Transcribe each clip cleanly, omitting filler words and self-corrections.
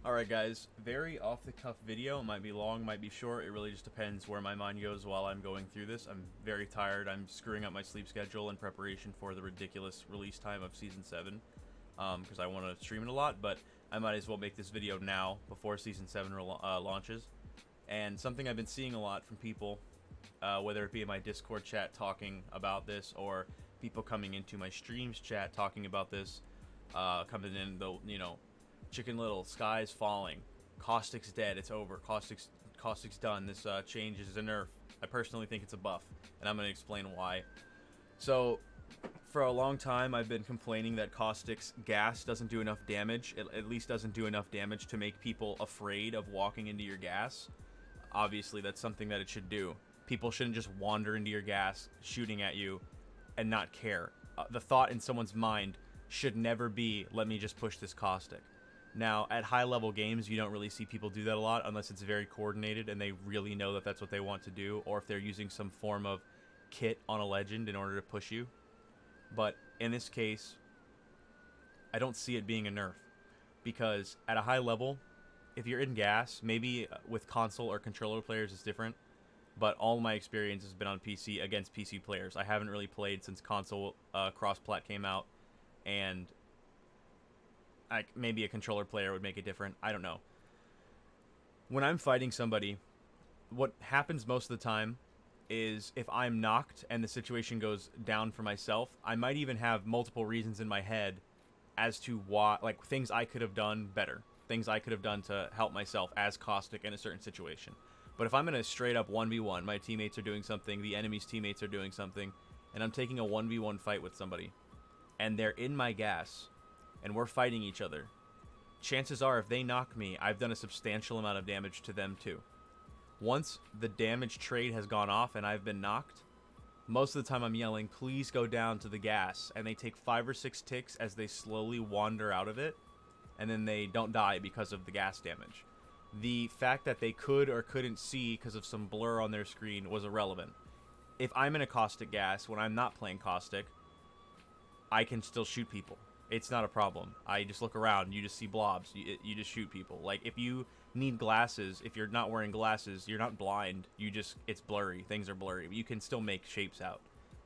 Alright guys, very off the cuff video. It might be long, might be short. It really just depends where my mind goes while I'm going through this. I'm very tired. I'm screwing up my sleep schedule in preparation for the ridiculous release time of Season 7. Because I want to stream it a lot, but I might as well make this video now before Season 7 launches. And something I've been seeing a lot from people, whether it be in my Discord chat talking about this, or people coming into my streams chat talking about this, coming in, the Chicken Little, Sky's falling, Caustic's dead, it's over, Caustic's done, this change is a nerf. I personally think it's a buff, and I'm going to explain why. So, for a long time, I've been complaining that Caustic's gas doesn't do enough damage. It at least doesn't do enough damage to make people afraid of walking into your gas. Obviously, that's something that it should do. People shouldn't just wander into your gas, shooting at you, and not care. The thought in someone's mind should never be, let me just push this Caustic. Now, at high-level games, you don't really see people do that a lot unless it's very coordinated and they really know that that's what they want to do, or if they're using some form of kit on a legend in order to push you. But in this case, I don't see it being a nerf, because at a high level, if you're in gas, maybe with console or controller players it's different, but all my experience has been on PC against PC players. I haven't really played since console cross-plat came out, and maybe a controller player would make it different. I don't know. When I'm fighting somebody, what happens most of the time is if I'm knocked and the situation goes down for myself, I might even have multiple reasons in my head as to why, like things I could have done better, things I could have done to help myself as Caustic in a certain situation. But if I'm in a straight up 1v1, my teammates are doing something, the enemy's teammates are doing something, and I'm taking a 1v1 fight with somebody, and they're in my gas, and we're fighting each other, chances are if they knock me, I've done a substantial amount of damage to them too. Once the damage trade has gone off and I've been knocked, most of the time I'm yelling, please go down to the gas, and they take 5 or 6 ticks as they slowly wander out of it, and then they don't die because of the gas damage. The fact that they could or couldn't see because of some blur on their screen was irrelevant. If I'm in a Caustic gas when I'm not playing Caustic, I can still shoot people. It's not a problem. I just look around, you just see blobs, you just shoot people. Like, if you need glasses, if you're not wearing glasses, you're not blind, it's blurry, things are blurry, but you can still make shapes out.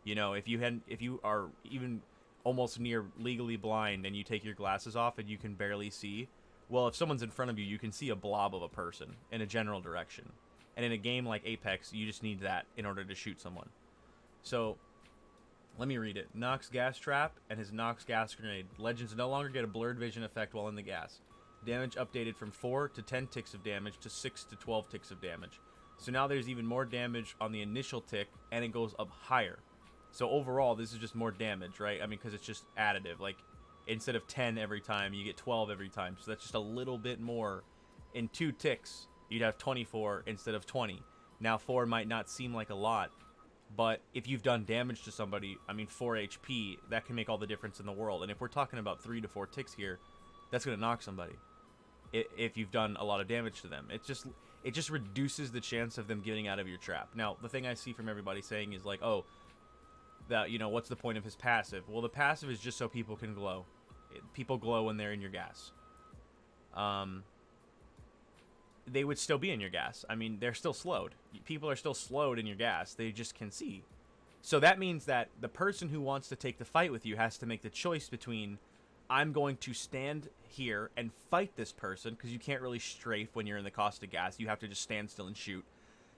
You know, if you are even almost near legally blind and you take your glasses off and you can barely see, well, if someone's in front of you, you can see a blob of a person in a general direction. And in a game like Apex, you just need that in order to shoot someone. So, let me read it. Nox gas trap and his Nox gas grenade. Legends no longer get a blurred vision effect while in the gas. Damage updated from 4 to 10 ticks of damage to 6 to 12 ticks of damage. So now there's even more damage on the initial tick, and it goes up higher. So overall, this is just more damage, right? I mean, because it's just additive. Like, instead of 10 every time, you get 12 every time. So that's just a little bit more. In 2 ticks, you'd have 24 instead of 20. Now, 4 might not seem like a lot, but if you've done damage to somebody, I mean 4 HP, that can make all the difference in the world. And if we're talking about 3 to 4 ticks here, that's going to knock somebody. If you've done a lot of damage to them. It just reduces the chance of them getting out of your trap. Now, the thing I see from everybody saying is like, oh, that, what's the point of his passive? Well, the passive is just so people can glow. People glow when they're in your gas. They would still be in your gas. I mean, they're still slowed. People are still slowed in your gas. They just can see. So that means that the person who wants to take the fight with you has to make the choice between, I'm going to stand here and fight this person, because you can't really strafe when you're in the Caustic gas. You have to just stand still and shoot.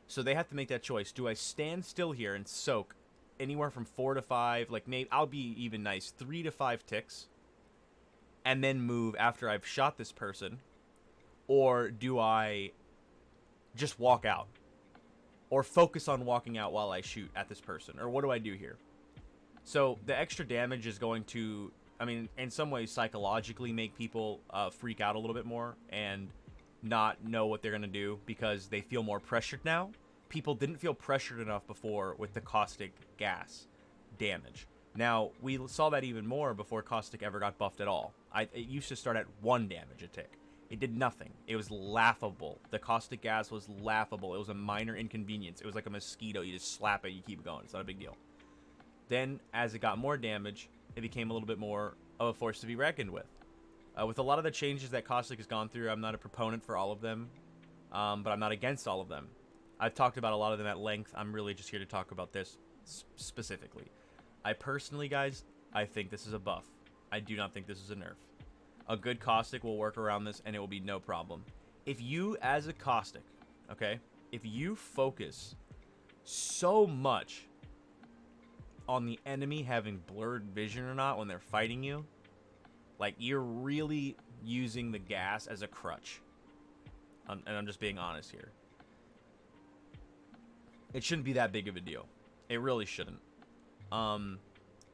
So they have to make that choice. Do I stand still here and soak anywhere from 4 to 5, like maybe, I'll be even nice, 3 to 5 ticks, and then move after I've shot this person? Or do I just walk out? Or focus on walking out while I shoot at this person? Or what do I do here? So the extra damage is going to, I mean, in some ways psychologically make people freak out a little bit more and not know what they're going to do because they feel more pressured now. People didn't feel pressured enough before with the Caustic gas damage. Now, we saw that even more before Caustic ever got buffed at all. It used to start at 1 damage a tick. It did nothing. It was laughable. The Caustic gas was laughable. It was a minor inconvenience. It was like a mosquito. You just slap it, you keep going. It's not a big deal. Then, as it got more damage, it became a little bit more of a force to be reckoned with. With a lot of the changes that Caustic has gone through, I'm not a proponent for all of them, but I'm not against all of them. I've talked about a lot of them at length. I'm really just here to talk about this specifically. I personally, guys, I think this is a buff. I do not think this is a nerf. A good Caustic will work around this, and it will be no problem. If you, as a Caustic, okay, if you focus so much on the enemy having blurred vision or not when they're fighting you, like, you're really using the gas as a crutch. And I'm just being honest here. It shouldn't be that big of a deal. It really shouldn't.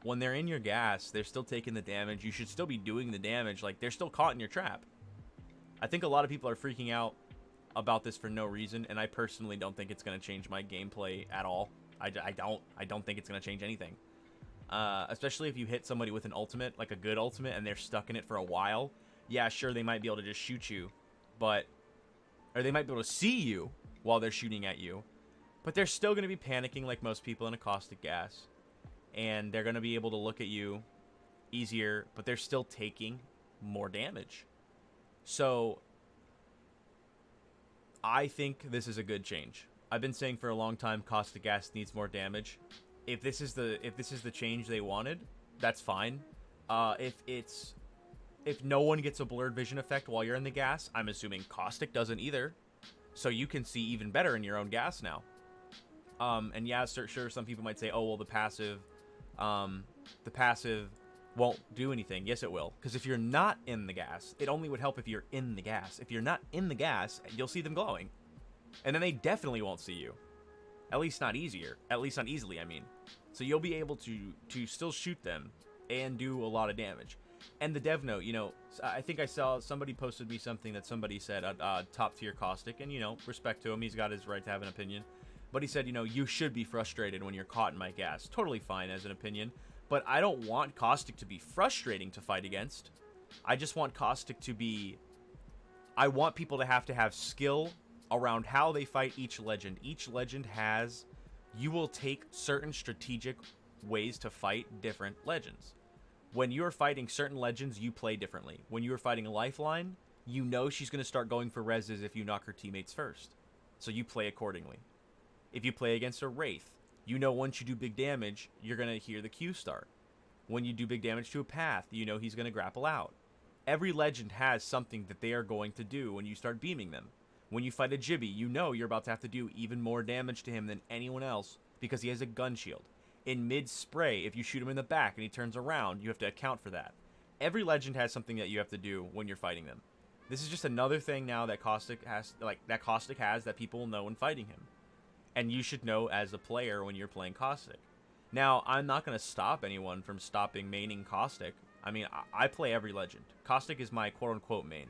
When they're in your gas, they're still taking the damage. You should still be doing the damage. Like, they're still caught in your trap. I think a lot of people are freaking out about this for no reason, and I personally don't think it's going to change my gameplay at all. I don't think it's going to change anything. Especially if you hit somebody with an ultimate, like a good ultimate, and they're stuck in it for a while. Yeah, sure, they might be able to just shoot you, but... Or they might be able to see you while they're shooting at you. But they're still going to be panicking like most people in a Caustic gas. And they're going to be able to look at you easier, but they're still taking more damage. So, I think this is a good change. I've been saying for a long time Caustic gas needs more damage. If this is the change they wanted, that's fine. If no one gets a blurred vision effect while you're in the gas, I'm assuming Caustic doesn't either. So you can see even better in your own gas now. And yeah, sure, some people might say, oh, well, the passive won't do anything. Yes, it will. Because if you're not in the gas, it only would help if you're in the gas. If you're not in the gas, you'll see them glowing. And then they definitely won't see you. At least not easier. At least not easily, I mean. So you'll be able to still shoot them and do a lot of damage. And the dev note, you know, I think I saw somebody posted me something that somebody said, top tier Caustic, and, you know, respect to him, he's got his right to have an opinion. But he said, you know, you should be frustrated when you're caught in my gas. Totally fine as an opinion, but I don't want Caustic to be frustrating to fight against. I just want Caustic to be... I want people to have skill around how they fight each legend. Each legend has... You will take certain strategic ways to fight different legends. When you're fighting certain legends, you play differently. When you're fighting a Lifeline, you know she's going to start going for reses if you knock her teammates first. So you play accordingly. If you play against a Wraith, you know once you do big damage, you're going to hear the Q start. When you do big damage to a Path, you know he's going to grapple out. Every legend has something that they are going to do when you start beaming them. When you fight a Jibby, you know you're about to have to do even more damage to him than anyone else because he has a gun shield. In mid-spray, if you shoot him in the back and he turns around, you have to account for that. Every legend has something that you have to do when you're fighting them. This is just another thing now that Caustic has that people will know when fighting him. And you should know as a player when you're playing Caustic. Now, I'm not going to stop anyone from stopping maining Caustic. I mean, I play every legend. Caustic is my quote-unquote main.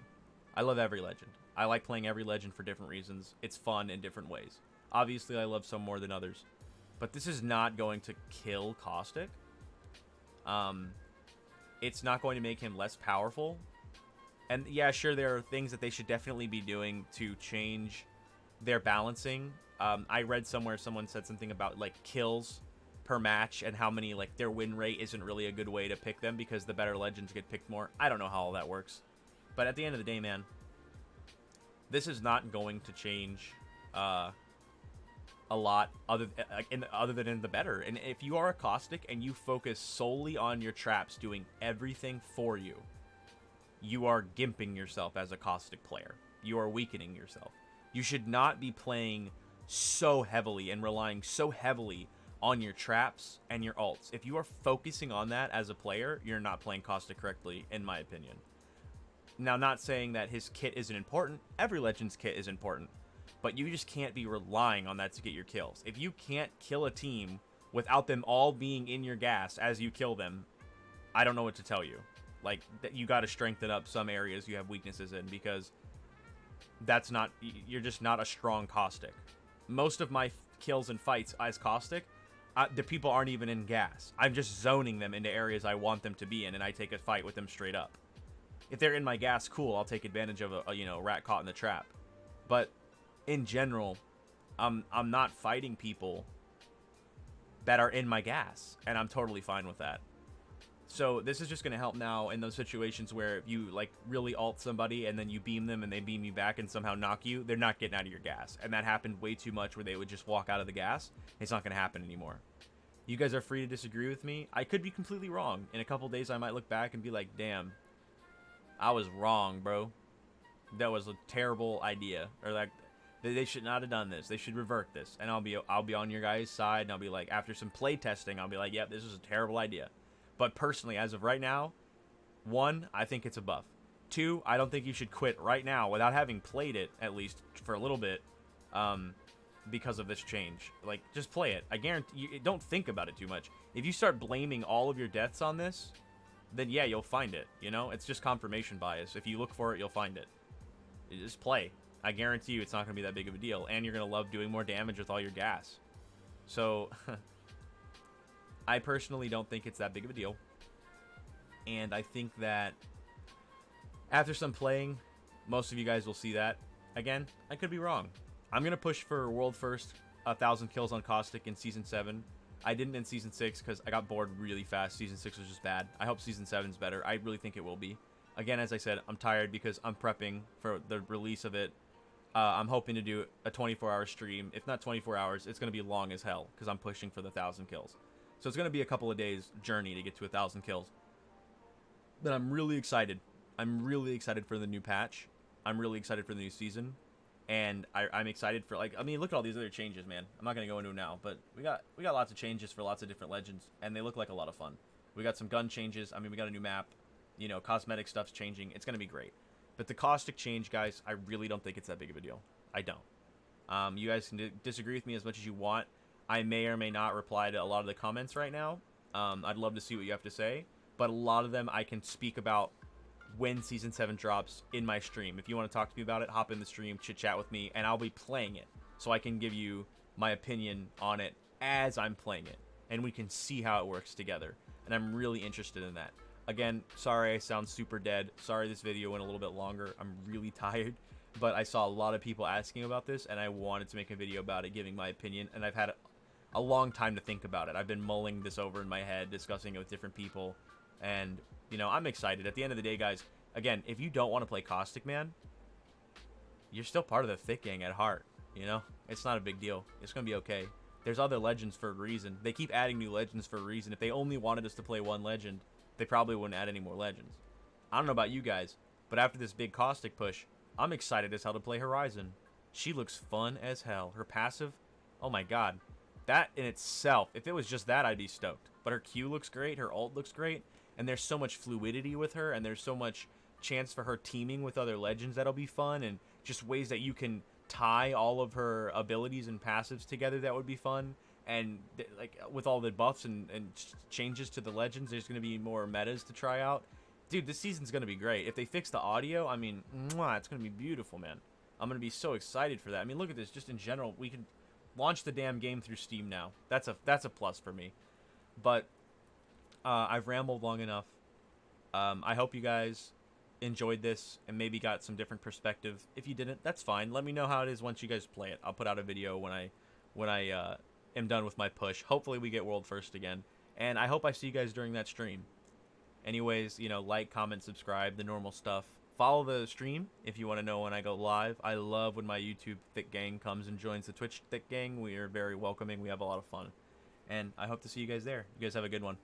I love every legend. I like playing every legend for different reasons. It's fun in different ways. Obviously, I love some more than others. But this is not going to kill Caustic. It's not going to make him less powerful. And yeah, sure, there are things that they should definitely be doing to change their balancing. I read somewhere someone said something about like kills per match and how many, like, their win rate isn't really a good way to pick them because the better legends get picked more. I don't know how all that works. But at the end of the day, man, this is not going to change a lot other than in the better. And if you are a Caustic and you focus solely on your traps doing everything for you, you are gimping yourself as a Caustic player. You are weakening yourself. You should not be playing so heavily and relying so heavily on your traps and your ults. If you are focusing on that as a player, you're not playing Caustic correctly, in my opinion. Now, not saying that his kit isn't important. Every legend's kit is important. But you just can't be relying on that to get your kills. If you can't kill a team without them all being in your gas as you kill them, I don't know what to tell you. Like, you got to strengthen up some areas you have weaknesses in, because that's not... You're just not a strong Caustic. Most of my kills and fights as Caustic, the people aren't even in gas. I'm just zoning them into areas I want them to be in, and I take a fight with them straight up. If they're in my gas, cool, I'll take advantage of a rat caught in the trap. But in general, I'm not fighting people that are in my gas, and I'm totally fine with that. So this is just going to help now in those situations where you like really ult somebody and then you beam them and they beam you back and somehow knock you. They're not getting out of your gas. And that happened way too much where they would just walk out of the gas. It's not going to happen anymore. You guys are free to disagree with me. I could be completely wrong. In a couple days, I might look back and be like, damn, I was wrong, bro. That was a terrible idea. Or like, they should not have done this. They should revert this. And I'll be on your guys' side. And I'll be like, after some play testing, I'll be like, yep, this is a terrible idea. But personally, as of right now, 1, I think it's a buff. 2, I don't think you should quit right now without having played it, at least for a little bit, because of this change. Like, just play it. I guarantee you, don't think about it too much. If you start blaming all of your deaths on this, then yeah, you'll find it, you know? It's just confirmation bias. If you look for it, you'll find it. You just play. I guarantee you it's not going to be that big of a deal, and you're going to love doing more damage with all your gas. So... I personally don't think it's that big of a deal. And I think that after some playing, most of you guys will see that. Again, I could be wrong. I'm going to push for world first 1,000 kills on Caustic in Season 7. I didn't in Season 6 because I got bored really fast. Season 6 was just bad. I hope Season 7 is better. I really think it will be. Again, as I said, I'm tired because I'm prepping for the release of it. I'm hoping to do a 24-hour stream. If not 24 hours, it's going to be long as hell because I'm pushing for the 1,000 kills. So it's going to be a couple of days journey to get to 1,000 kills. But I'm really excited. I'm really excited for the new patch. I'm really excited for the new season. And I'm excited for, like, I mean, look at all these other changes, man. I'm not going to go into them now, but we got lots of changes for lots of different legends, and they look like a lot of fun. We got some gun changes. I mean, we got a new map. You know, cosmetic stuff's changing. It's going to be great. But the Caustic change, guys, I really don't think it's that big of a deal. I don't. You guys can disagree with me as much as you want. I may or may not reply to a lot of the comments right now. I'd love to see what you have to say. But a lot of them I can speak about when Season 7 drops in my stream. If you want to talk to me about it, hop in the stream, chit-chat with me, and I'll be playing it. So I can give you my opinion on it as I'm playing it. And we can see how it works together. And I'm really interested in that. Again, sorry I sound super dead. Sorry this video went a little bit longer. I'm really tired. But I saw a lot of people asking about this, and I wanted to make a video about it, giving my opinion. And I've had a long time to think about it. I've been mulling this over in my head, discussing it with different people, and, you know, I'm excited. At the end of the day, guys, again, if you don't want to play Caustic, man, you're still part of the Thicc Gang at heart, you know? It's not a big deal. It's going to be okay. There's other legends for a reason. They keep adding new legends for a reason. If they only wanted us to play one legend, they probably wouldn't add any more legends. I don't know about you guys, but after this big Caustic push, I'm excited as hell to play Horizon. She looks fun as hell. Her passive, oh my god. That in itself, if it was just that, I'd be stoked. But her Q looks great, her ult looks great, and there's so much fluidity with her, and there's so much chance for her teaming with other legends that'll be fun, and just ways that you can tie all of her abilities and passives together that would be fun. And like with all the buffs and changes to the legends, there's going to be more metas to try out. Dude, this season's going to be great. If they fix the audio, I mean, mwah, it's going to be beautiful, man. I'm going to be so excited for that. I mean, look at this. Just in general, we can launch the damn game through Steam now. That's a plus for me. But I've rambled long enough. I hope you guys enjoyed this and maybe got some different perspective. If you didn't, that's fine. Let me know how it is once you guys play it. I'll put out a video when I am done with my push. Hopefully we get world first again. And I hope I see you guys during that stream. Anyways, you know, like, comment, subscribe, the normal stuff. Follow the stream if you want to know when I go live. I love when my YouTube Thicc Gang comes and joins the Twitch Thicc Gang. We are very welcoming. We have a lot of fun. And I hope to see you guys there. You guys have a good one.